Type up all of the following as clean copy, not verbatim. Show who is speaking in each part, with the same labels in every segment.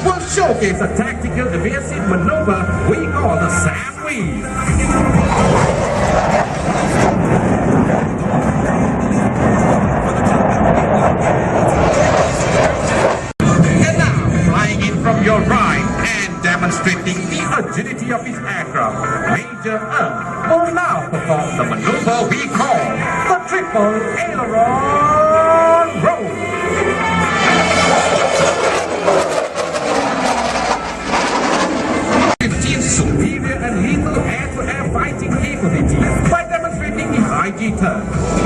Speaker 1: will showcase a tactical evasive maneuver we call the sand weave. And now, flying in from your right and demonstrating the agility of his aircraft, Major will now perform the maneuver we call the triple aileron roll. Superior and lethal air-to-air fighting capabilities by demonstrating the high G-turn.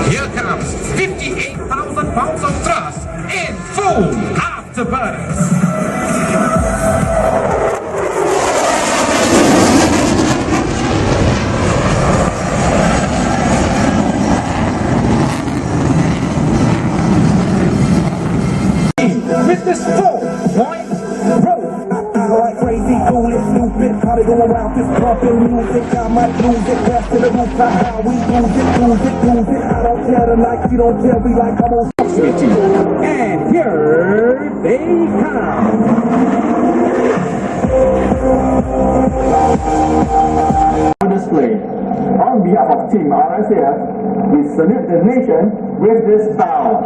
Speaker 1: Here comes 58,000 pounds of thrust in full afterburns. With this 4-point roll. Like crazy, cool and stupid. How they go around this pumping music? I might lose it. Crash to the roof. How we lose it. I don't care tonight. You don't care. We like I'm on proximity. And here they come. Display. On behalf of Team RSF, we salute the nation with this bow.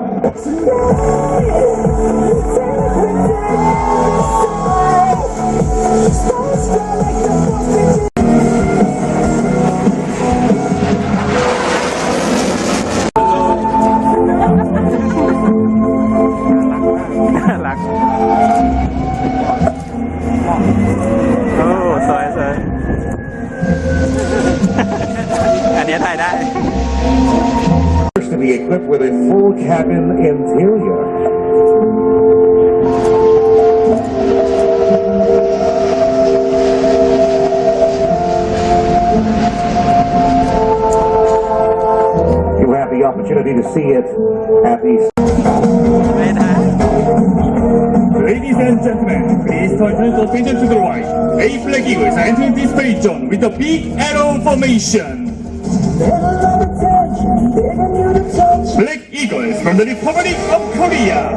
Speaker 1: To be equipped with a full cabin interior. You have the opportunity to see it at the. Ladies and gentlemen, please turn your attention to the right. A flag eagles are entering this space zone with a big arrow formation. Black Eagles from the Republic of Korea.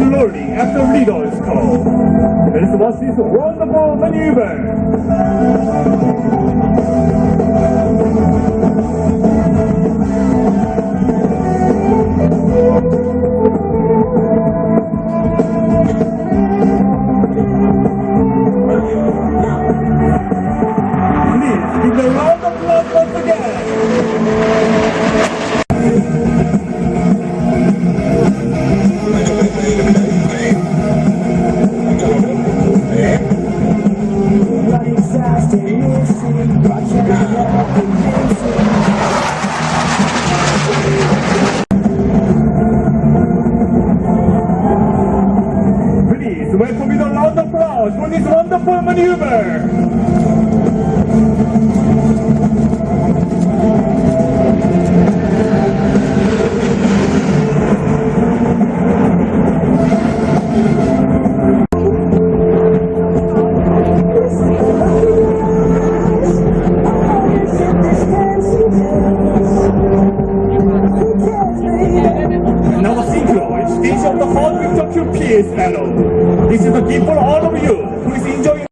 Speaker 1: Loading after leader's call. Let's watch this wonderful maneuver. Please give a round of applause once again. Please welcome with a round of applause for this wonderful maneuver. Of the hall with Tokyo Peace Panel. This is a gift for all of you. Please enjoy.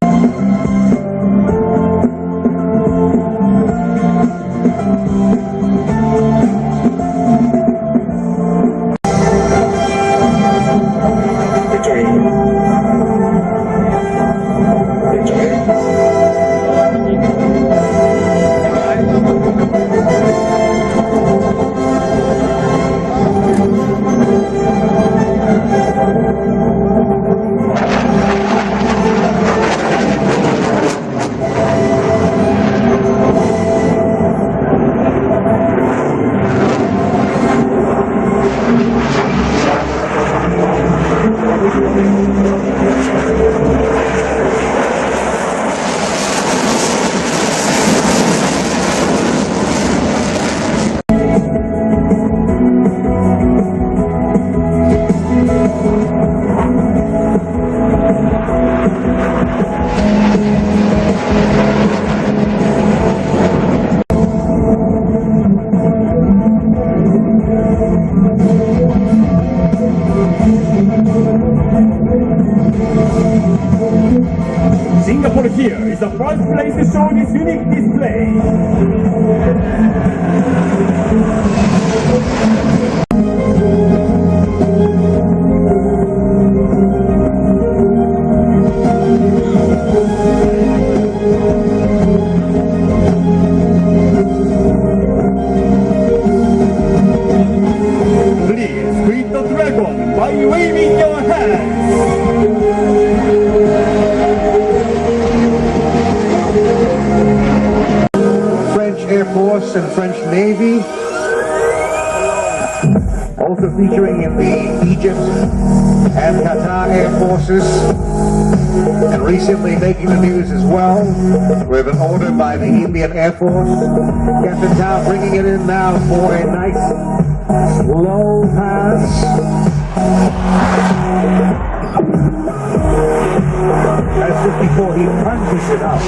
Speaker 1: is the first place to show this unique display. Please greet the dragon by waving your hands.
Speaker 2: French Air Force and French Navy, also featuring in the Egypt and Qatar Air Forces, and recently making the news as well with an order by the Indian Air Force. Captain Tao bringing it in now for a nice slow pass. That's just before he punches it up.